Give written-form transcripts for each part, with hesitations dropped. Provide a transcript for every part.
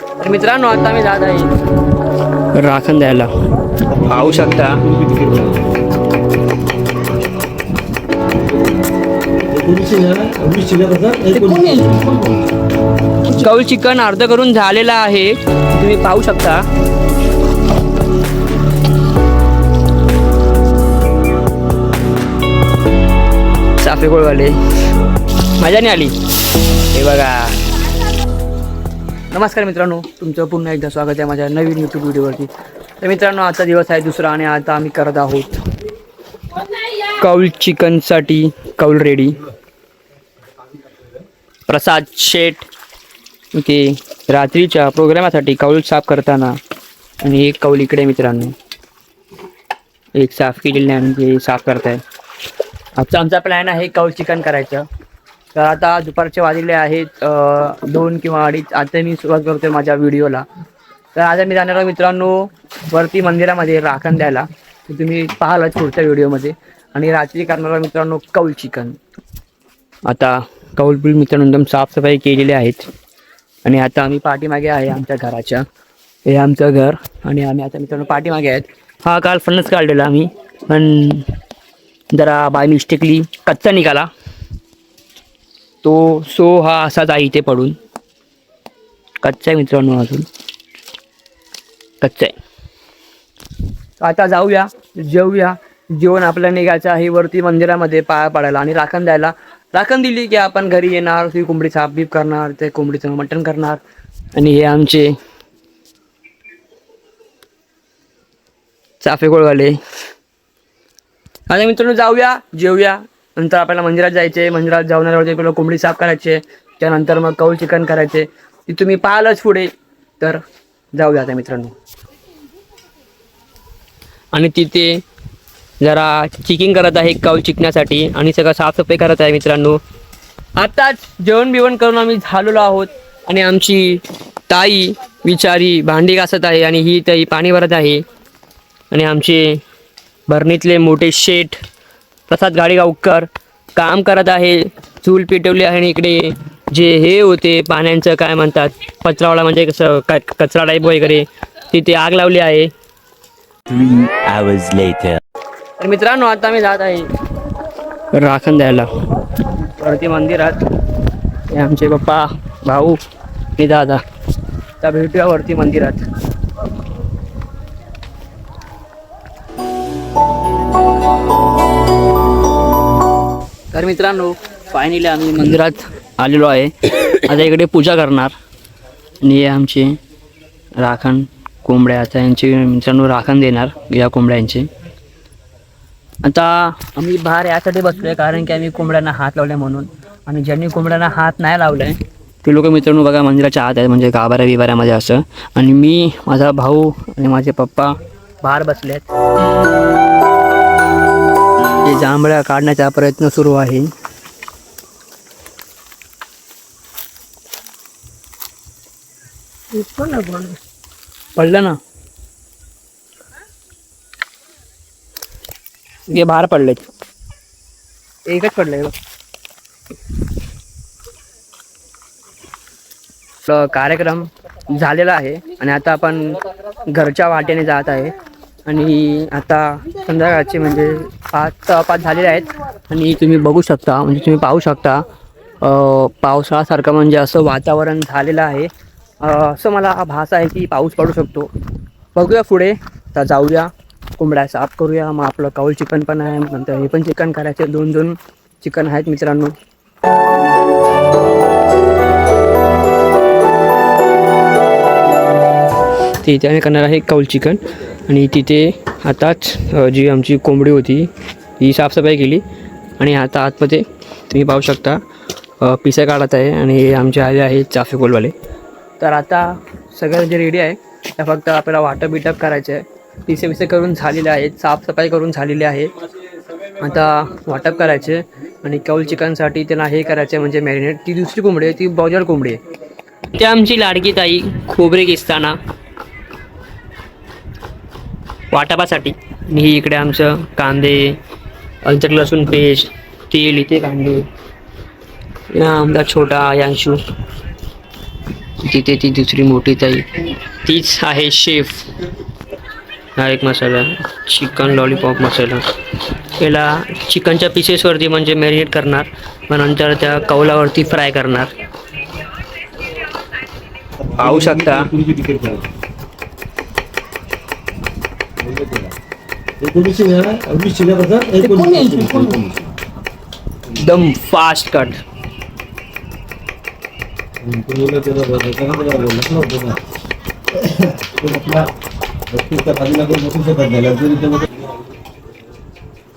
तर मित्रांनो आता मी जात आहे राखण द्यायला. पाहू शकता कौल चिकन अर्ध करून झालेला आहे, तुम्ही पाहू शकता. साफेकोळवाले मजा नाही आली हे बघा. नमस्कार मित्रांनो, तुमचं पुन्हा एकदा स्वागत आहे माझ्या नवीन यूट्यूब व्हिडिओवरती. तर मित्रांनो आजचा दिवस आहे दुसरा आणि आता आम्ही करत आहोत कौल चिकनसाठी कौल रेडी. प्रसाद शेठ इथे रात्रीच्या प्रोग्रामासाठी कौल साफ करताना आणि एक कौल इकडे मित्रांनो एक साफ केलेले आणि ते साफ करताय. आमचा प्लॅन आहे कौल चिकन करायचं. तर आता दुपारचे वाजले आहेत 2 किंवा 2:30. आता मी सुरुवात करतोय माझ्या व्हिडिओला. तर आता मी जाणार मित्रांनो वरती मंदिरामध्ये राखण द्यायला. तर तुम्ही पाहालच पुढच्या व्हिडिओमध्ये. आणि रात्री करणार मित्रांनो कौल चिकन. आता कौल बिल मित्रांनो एकदम साफसफाई केलेली आहेत. आणि आता आम्ही पाठीमागे आहे आमच्या घराच्या. हे आमचं घर आणि आम्ही आता मित्रांनो पाठीमागे आहेत. हा काल फणस काढलेला आम्ही, पण जरा बाय मिस्टेकली कच्चा निघाला तो. सो हा असाच आहे इथे पडून. कच्चा आहे मित्रांनो, अजून कच्चा आहे. आता जाऊया, जेवूया. जेवण आपल्याला निघायचं आहे वरती मंदिरामध्ये पाया पडायला आणि राखण द्यायला. राखण दिली की आपण घरी येणार, ती कोंबडी साफबीफ करणार, ते कोंबडीचं मटण करणार. आणि हे आमचे चाफेकोळवाले. आता मित्रांनो जाऊया, जेवूया. नंतर आपल्याला मंदिरात जायचे. मंदिरात जाऊन आल्यावरती पहिलं कोंबडी साफ करायचे, त्यानंतर मग कौल चिकन करायचे. ती तुम्ही पाहालच पुढे. तर जाऊया आता मित्रांनो. आणि तिथे जरा चिकिंग करत आहे कौल चिकण्यासाठी आणि सगळं साफसफाई करत आहे मित्रांनो. आताच जेवण बिवण करून आम्ही झालेलो आहोत. आणि आमची ताई बिचारी भांडी घासत आहे आणि ही ताई पाणी भरत आहे. आणि आमचे भरणीतले मोठे शेठ प्रसाद गाडीगावकर काम करत आहे. चूल पेटवली आहे आणि इकडे जे हे होते पाण्याचं काय म्हणतात कचरावाला, म्हणजे कसं कचरा टाईप वगैरे, तिथे आग लावली आहे. 3 hours later. तर मित्रांनो आता मी जात आहे राखण द्यायला वरती मंदिरात. हे आमचे पप्पा, भाऊ आणि दादा. तर भेटूया वरती मंदिरात. तर मित्रांनो फायनली आम्ही मंदिरात आलेलो आहे. आता इकडे पूजा करणार आणि हे आमचे राखण कोंबड्या. आता यांची मित्रांनो राखण देणार या कोंबड्यांचे. आता आम्ही बाहेर यासाठी बसलो आहे कारण की आम्ही कोंबड्यांना हात लावले म्हणून. आणि ज्यांनी कोंबड्यांना हात नाही लावले ते लोक मित्रांनो बघा मंदिराच्या आत आहेत, म्हणजे गाभाऱ्या बिभाऱ्यामध्ये असं. आणि मी, माझा भाऊ आणि माझे पप्पा बाहेर बसले आहेत. हे जांभळ्या काढण्याचा प्रयत्न सुरू आहे. पडलं ना, हे बाहेर पडलेत. एकच पडलंय. कार्यक्रम झालेला आहे आणि आता आपण घरच्या वाटेने जात आहे. आणि आता संध्याकाळचे म्हणजे 5 झालेले आहेत. आणि तुम्ही बघू शकता, म्हणजे तुम्ही पाहू शकता पावसाळ्यासारखं म्हणजे असं वातावरण झालेलं आहे. असं मला भास आहे की पाऊस पडू शकतो. बघूया पुढे. आता जाऊया, कोंबड्या साफ करूया. मग आपलं कौल चिकन पण आहे, नंतर हे पण चिकन करायचे. 2 चिकन आहेत मित्रांनो. तिथे आम्ही करणार आहे कौल चिकन. आणि तिथे आताच जी आमची कोंबडी होती ही साफसफाई केली. आणि आता आतमध्ये तुम्ही पाहू शकता पिसे काढत आहे. आणि हे आमचे आले आहेत चाफेकोलवाले. तर आता सगळं जे रेडी आहे त्या फक्त आपल्याला वाटप बिटप करायचं आहे. पिसे करून झालेले आहेत, साफसफाई करून झालेली आहे. आता वाटप करायचे. आणि कौल चिकनसाठी त्यांना हे करायचं म्हणजे मॅरिनेट. ती दुसरी कोंबडी आहे, ती बॉयलर कोंबडी आहे. ती आमची लाडकी ताई खोबरे किसताना वाटपासाठी. आणि ही इकडे आमचं कांदे, अद्रक लसूण पेस्ट, तेल, इथे कांदे. आमचा छोटा यांशू तिथे ती दुसरी मोठी ताई, तीच आहे शेफ. हा एक मसाला, चिकन लॉलीपॉप मसाला. याला चिकनच्या पीसेसवरती म्हणजे मॅरिनेट करणार, मग नंतर त्या कौलावरती फ्राय करणार. पाहू शकता एकदम फास्ट कट.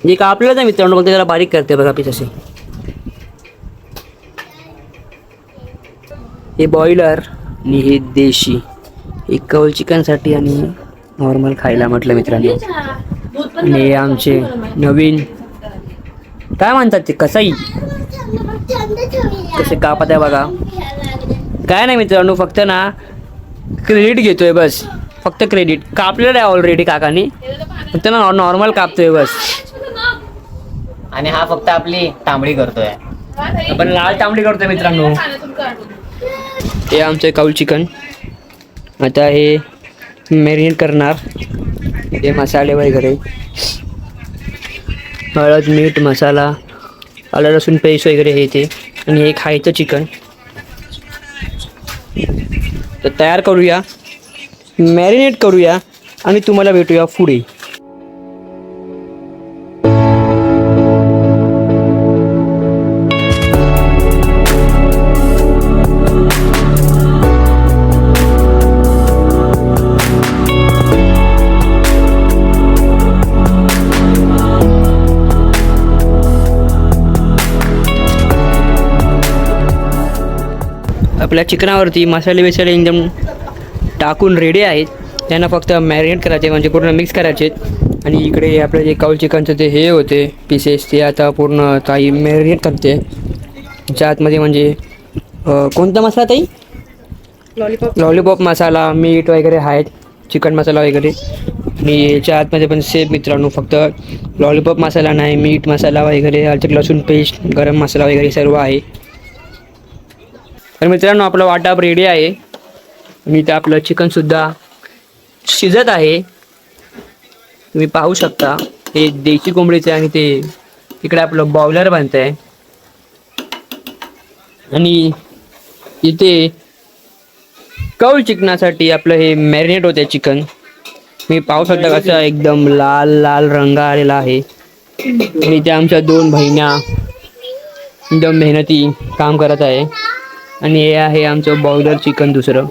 जे का आपल्याला नाही मित्रांनो, फक्त त्याला बारीक करते बघा पीस असे. हे बॉयलर आणि हे देशी, एक कौल चिकनसाठी आणि नॉर्मल खायला म्हटलं मित्रांनो. आणि हे आमचे नवीन काय म्हणतात ते, कसाई, कसे कापत आहे बघा. काय नाही मित्रांनो, फक्त ना क्रेडिट घेतोय बस, फक्त क्रेडिट. कापलेलं आहे ऑलरेडी काकानी, फक्त ना नॉर्मल कापतोय बस. आणि हा फक्त आपली तांबडी करतोय. आपण लाल तांबडी करतोय मित्रांनो. हे आमचं कौल चिकन आता हे मॅरिनेट करणार. हे मसाले वगैरे, हळद, मीठ, मसाला, आलं लसूण पेस्ट वगैरे हे ते. आणि हे खायचं चिकन तर तयार करूया, मॅरिनेट करूया आणि तुम्हाला भेटूया पुढे. आपल्या चिकनावरती मसाले बिसाले एकदम टाकून रेडी आहेत. त्यांना फक्त मॅरिनेट करायचे, म्हणजे पूर्ण मिक्स करायचे. आणि इकडे आपलं जे कौल चिकनचं ते हे होते पीसेस, ते आता पूर्ण ताई मॅरिनेट करते. त्याच्या आतमध्ये म्हणजे कोणता मसाला ताई? लॉलीपॉप मसाला, मीठ वगैरे आहेत, चिकन मसाला वगैरे. आणि याच्या आतमध्ये पण सेम मित्रांनो, फक्त लॉलीपॉप मसाला नाही, मीठ मसाला वगैरे, आलचक लसूण पेस्ट, गरम मसाला वगैरे सर्व आहे. तर मित्रांनो आपला वाटप रेडी आहे. आणि इथं आपलं चिकनसुद्धा शिजत आहे, तुम्ही पाहू शकता. हे देशी कोंबडीचं आहे आणि ते इकडे आपलं बॉयलर बनत आहे. आणि इथे कौल चिकनासाठी आपलं हे मॅरिनेट होते चिकन. मी पाहू शकता कसं एकदम लाल लाल रंग आलेला आहे. आणि त्या आमच्या 2 बहिण्या एकदम मेहनती काम करत आहे. आणि हे आहे आमचं बॉयलर चिकन दुसरं.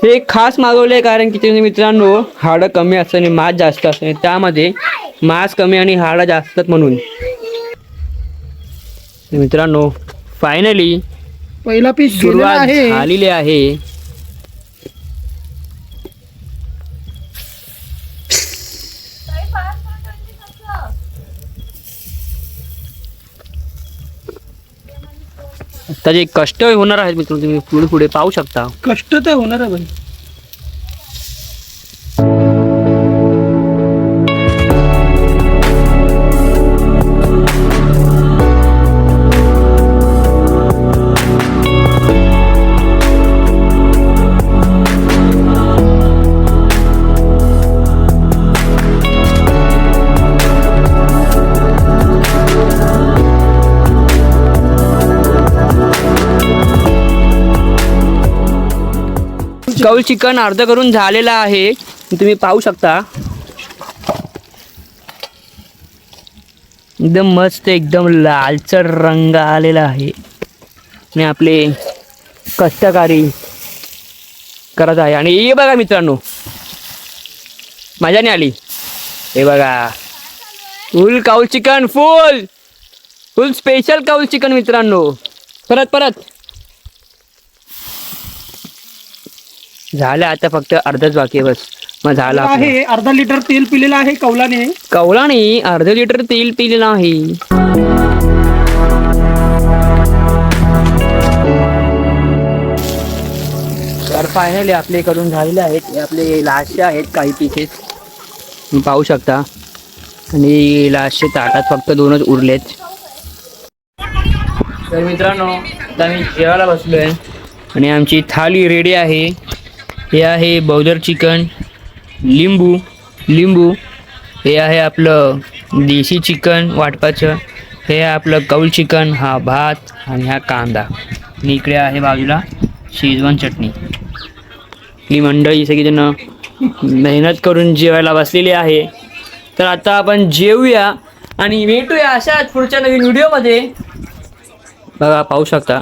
हे खास मागवलं आहे कारण की ते मित्रांनो हाडं कमी असतं आणि मांस जास्त असतं. त्यामध्ये मांस कमी आणि हाडं जास्त असतात म्हणून. मित्रांनो फायनली पहिला पीस सुरुवात आहे. झालेली आहे. त्याचे कष्ट होणार आहेत मित्रांनो, तुम्ही पुढे पुढे पाहू शकता. कष्ट तर होणार आहे भाई. कौल चिकन अर्ध करून झालेला आहे, तुम्ही पाहू शकता. एकदम मस्त, एकदम लालसर रंग आलेला आहे. आणि आपले कष्टकारी करत आहे. आणि हे बघा मित्रांनो, मजा नाही आली. हे बघा फुल कौल चिकन, फुल फुल स्पेशल कौल चिकन मित्रांनो. परत परत झालं, आता फक्त अर्धच बाकी आहे बस, मग झाला आहे. अर्धा लिटर तेल पिलेलं आहे कौलाने. कौलाने अर्ध लिटर तेल पिलेलं आहे. तर फायनली आपले करून झालेले आहेत. हे आपले लास्टचे आहेत काही पीसेस, तुम्ही पाहू शकता. आणि लास्टचे ताटात फक्त 2च उरलेत. तर मित्रांनो आता मी जेवायला बसलोय. आणि आमची थाली रेडी आहे. हे आहे बौदर चिकन, लिंबू. हे आहे आपलं देशी चिकन वाटपाचं. हे आहे आपलं कौल चिकन. हा भात आणि हा कांदा. आणि इकडे आहे बाजूला शेजवान चटणी. ही मंडळी सगळीजण मेहनत करून जेवायला बसलेली आहे. तर आता आपण जेवूया आणि भेटूया अशाच पुढच्या नवीन व्हिडिओमध्ये. बघा पाहू शकता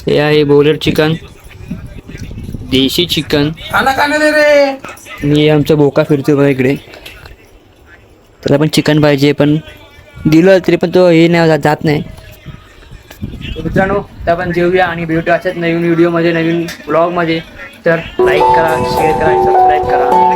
हे आहे बॉयलर चिकन, देशी चिकन. मी आमचा बोका फिरतोय बघा इकडे. त्याला पण चिकन पाहिजे पण दिलं तरी पण तो हे नाही जात नाही. मित्रांनो तर आपण जेवूया आणि भेटूया अशाच नवीन व्हिडिओमध्ये, नवीन ब्लॉगमध्ये. तर लाईक करा, शेअर करा, सबस्क्राईब करा.